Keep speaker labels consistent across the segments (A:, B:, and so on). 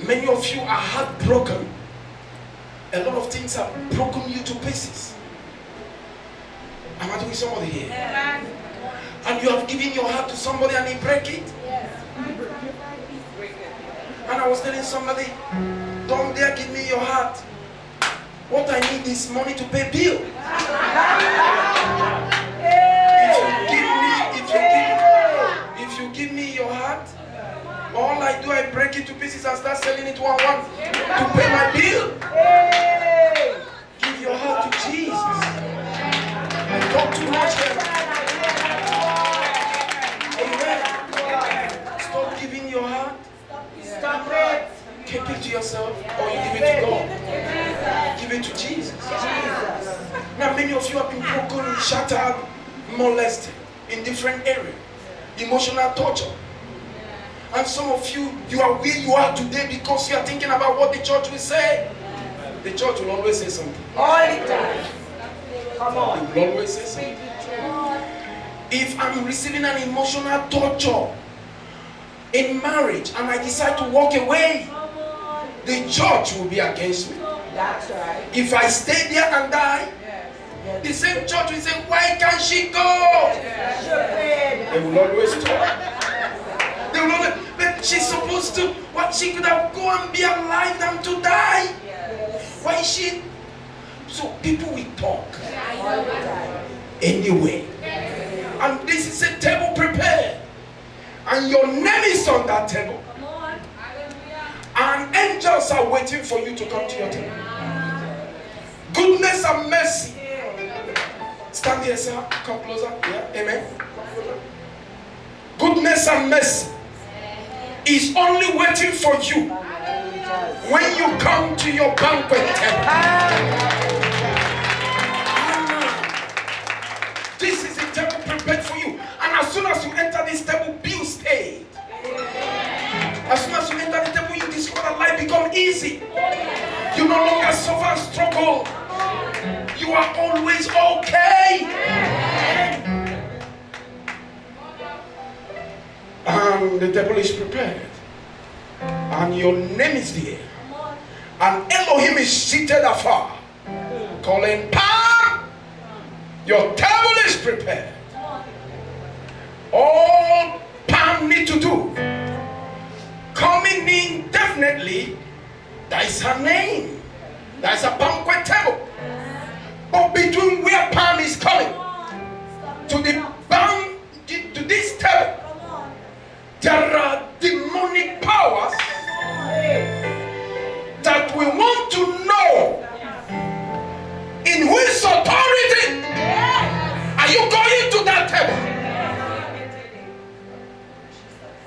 A: Many of you are heartbroken. A lot of things have broken you to pieces. Am I doing somebody here?
B: Yes.
A: And you have given your heart to somebody and he break it.
B: Yes.
A: And I was telling somebody, don't dare give me your heart. What I need is money to pay bill. If you give me your heart, all I do, I break it to pieces and start selling it one to pay my bill. Give your heart to Jesus. I talk too much here. Amen. Stop giving your heart.
B: Stop it.
A: Keep it to yourself or you give it to God. Give it to Jesus. Now many of you have been broken, shattered, molested in different areas. Emotional torture. And some of you, you are where you are today because you are thinking about what the church will say. The church will always say something.
B: All the time. Come on.
A: It will always say something. If I'm receiving an emotional torture in marriage and I decide to walk away, the church will be against me.
B: That's right.
A: If I stay there and die, the same church will say, why can't she go? They will always talk. They will always, but she's supposed to, what she could have go and be alive than to die. Why is she? So people will talk. Anyway. And this is a table prepared. And your name is on that table. And angels are waiting for you to come to your table. Goodness and mercy. Stand here, sir. Come closer. Yeah. Amen. Goodness and mercy is only waiting for you when you come to your banquet table. This is a table prepared for you. And as soon as you enter this table, bills paid. As soon as you enter the table, you discover that life becomes easy. You no longer suffer and struggle. You are always okay. And the table is prepared. And your name is there. And Elohim is seated afar, calling, Pam! Your table is prepared. All Pam need to do, coming in definitely, that is her name. That is a banquet table. But between where Pam is coming to this table, there are demonic powers that we want to know in whose authority are you going to that table.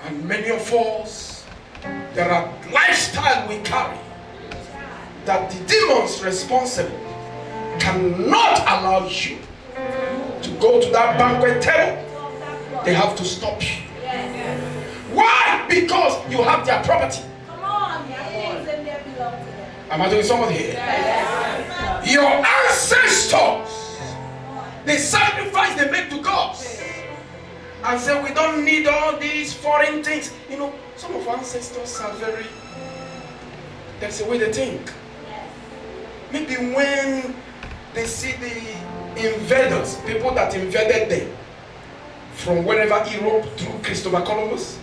A: And many of us, there are lifestyle we carry that the demons responsible cannot allow you to go to that banquet table. They have to stop you. Why? Because you have their property.
B: Come on, their things and they belong to them.
A: Am I doing something here?
B: Yes.
A: Your ancestors, the sacrifice they make to God, and say we don't need all these foreign things. You know, some of our ancestors are very, that's the way they think. Maybe when they see the invaders, people that invaded them from wherever Europe through Christopher Columbus,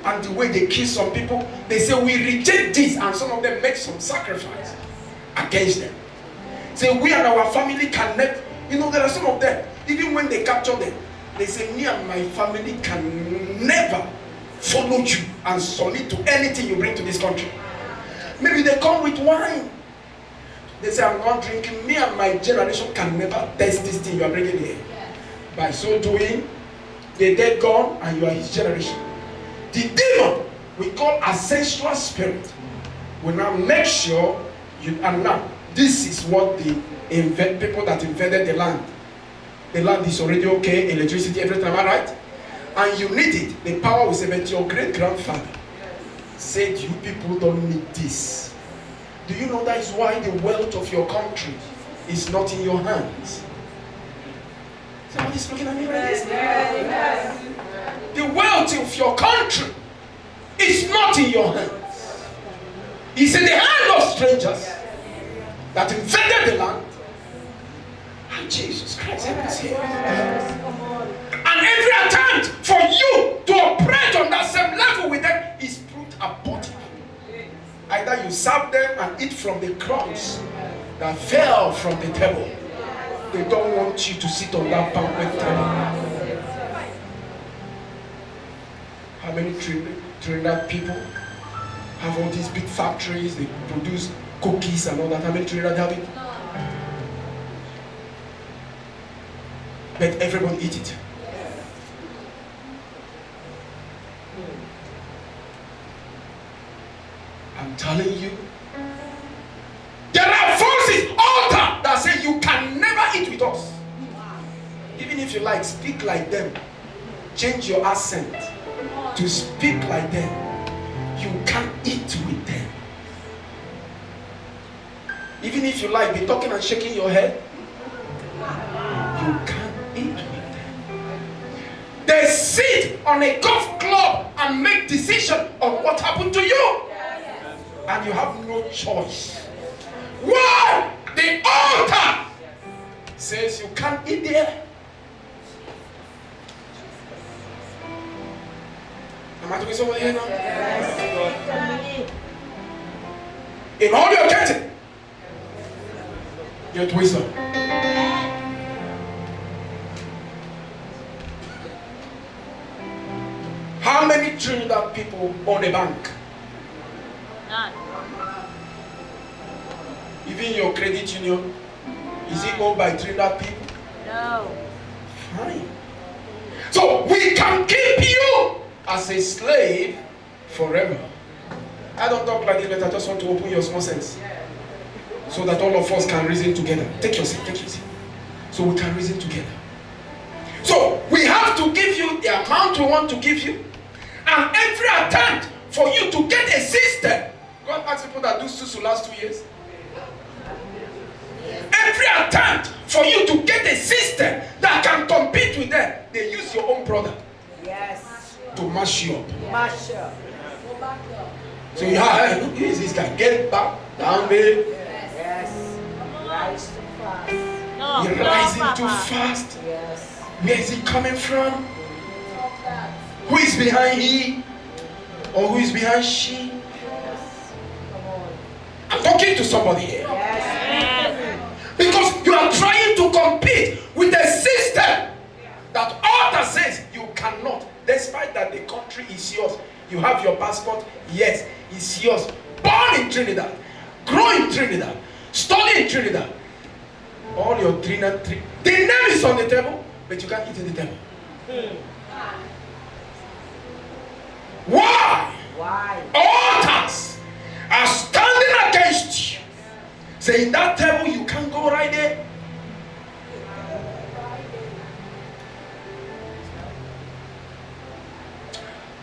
A: and the way they kill some people, they say we reject this, and some of them make some sacrifice against them. Say we and our family can never, you know, there are some of them, even when they capture them, they say me and my family can never follow you and submit to anything you bring to this country. Maybe they come with wine. They say I'm not drinking, me and my generation can never taste this thing you are bringing here. By so doing, the dead gone and you are his generation. The demon we call ancestral spirit will now make sure you are now. This is what the people that invaded the land. The land is already okay, electricity, everything, am I right? And you need it. The power will say, but your great grandfather said you people don't need this. Do you know that is why the wealth of your country is not in your hands? Somebody's looking at me like this. The wealth of your country is not in your hands. It's in the hand of strangers that invaded the land. And Jesus Christ help us here. And every attempt for you to operate on that same level with them is proved abortive. Either you serve them and eat from the crumbs that fell from the table. They don't want you to sit on that banquet table. How many Trinidad people have all these big factories? They produce cookies and all that. How many Trinidad have it? But everyone eat it. I'm telling you, there are forces altar that say you can never eat with us. Even if you like, speak like them. Change your accent to speak like them. You can't eat with them. Even if you like, be talking and shaking your head. You can't eat with them. They sit on a golf club and make decision on what happened to you. And you have no choice. Why? The altar says you can't eat there. Am I talking to somebody here now? Yes. In all your getting, get wisdom. How many Trinidad people own a bank? None. Even your credit union, is it owned by Trinidad people?
B: No.
A: Fine. So we can keep you as a slave forever. I don't talk like this, but I just want to open your small sense so that all of us can reason together. Take your seat, take your seat. So we can reason together. So we have to give you the amount we want to give you, and every attempt for you to get a system. God asked people that do susu last 2 years. Every attempt for you to get a system that can compete with them, they use your own product.
B: Yes.
A: To mash you up.
B: Mash up.
A: So you have, who is this guy? Get back down there.
B: Yes. Rise too fast.
A: No, you're rising too fast.
B: Yes.
A: Where is he coming from? Who is behind he? Or who is behind she? I'm talking to somebody here.
B: Yes.
A: Because you are trying to compete with a system that order says you cannot. Despite that the country is yours. You have your passport. Yes, it's yours. Born in Trinidad. Grow in Trinidad. Study in Trinidad. All your Trinidad. The name is on the table, but you can't eat at the table. Why?
B: Why?
A: Altars are standing against you. Saying that table you can't go right there.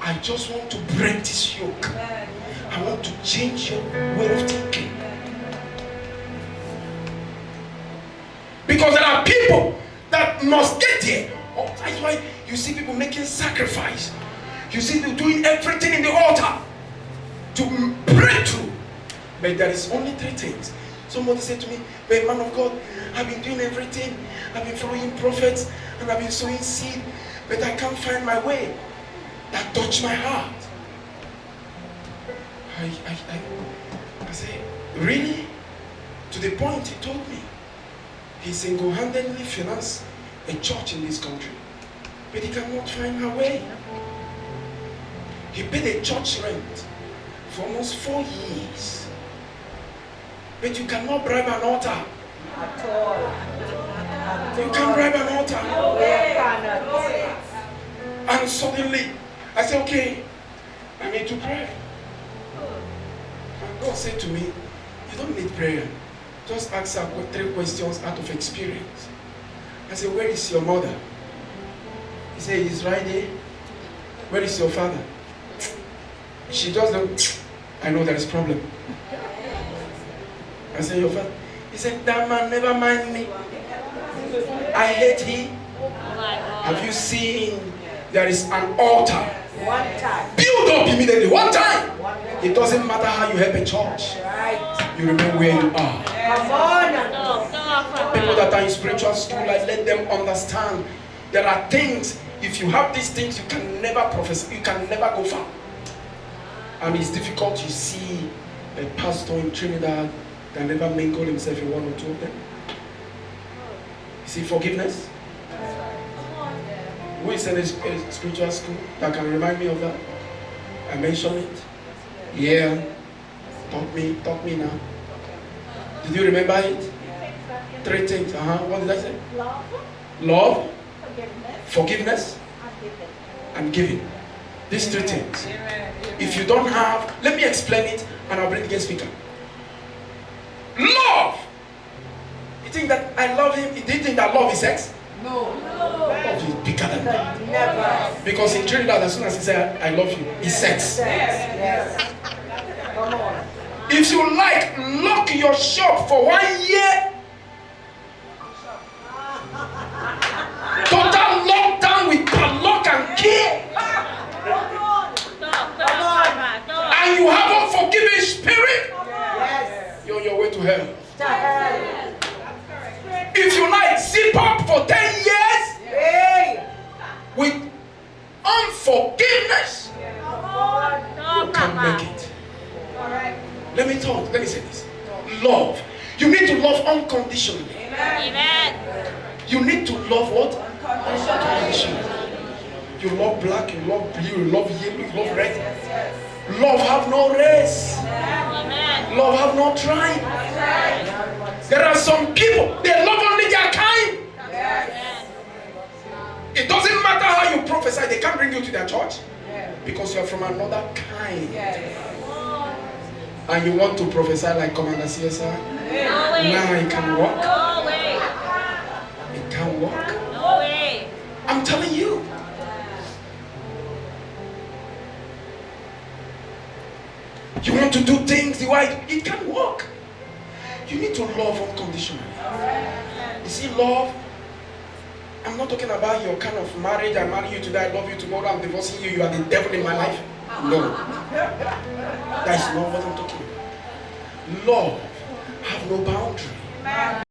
A: I just want to break this yoke. I want to change your way of thinking. Because there are people that must get there. Oh, that's why you see people making sacrifice. You see people doing everything in the altar to break through. But there is only 3 things. Somebody said to me, but man of God, I've been doing everything. I've been following prophets and I've been sowing seed, but I can't find my way. That touched my heart. I said, really? To the point he told me, he single-handedly financed a church in this country, but he cannot find her way. He paid a church rent for almost 4 years, but you cannot bribe an altar.
B: At all.
A: You can't bribe an altar.
B: No, we cannot.
A: And suddenly, I said, okay, I need to pray. And God said to me, you don't need prayer. Just ask her 3 questions out of experience. I said, where is your mother? He said, he's right there. Where is your father? She just don't, I know there is problem. I said, your father? He said, that man never mind me. I hate him. Have you seen there is an altar?
B: One time.
A: Build up immediately. One time.
B: One time.
A: It doesn't matter how you help a church.
B: Right.
A: You remain where you are.
B: Come on.
A: People that are in spiritual school, I let them understand there are things. If you have these things, you can never prophesy. You can never go far. And it's difficult. You see a pastor in Trinidad that never mingle himself in one or two of them. You see forgiveness. Who is in a spiritual school that can remind me of that? I mentioned it. Yeah. Talk me now. Did you remember it? 3 things. What did I say? Love. Forgiveness. And giving. These 3 things. If you don't have, let me explain it and I'll bring the guest speaker. Love. You think that I love him? Do you think that love is sex?
B: No.
A: Love is bigger than that.
B: Never.
A: Because in Trinidad, as soon as he said, I love you, it's sex.
B: Yes. Come on.
A: If you like, lock your shop for 1 year. Total lockdown with padlock and key. And you have unforgiving spirit.
B: Yes.
A: You're on your way to hell.
B: To hell.
A: If you like, zip up for 10 years
B: Hey.
A: with unforgiveness. You can't make it. Let me say this. Love. You need to love unconditionally.
C: Amen.
A: You need to love what? Unconditionally. You love black, you love blue, you love yellow, you love red. Love have no race.
C: Amen.
A: Love have no tribe. There are some people, they love only their kind. It doesn't matter how you prophesy, they can't bring you to their church because you are from another kind. And you want to prophesy like Commander CSI?
C: No way.
A: Now it can work.
C: No way.
A: It can work.
C: No way.
A: I'm telling you. You want to do things the way it can work. You need to love unconditionally. You see, love, I'm not talking about your kind of marriage. I marry you today, I love you tomorrow, I'm divorcing you, you are the devil in my life. No. That is not what I'm talking about. Love have no boundary.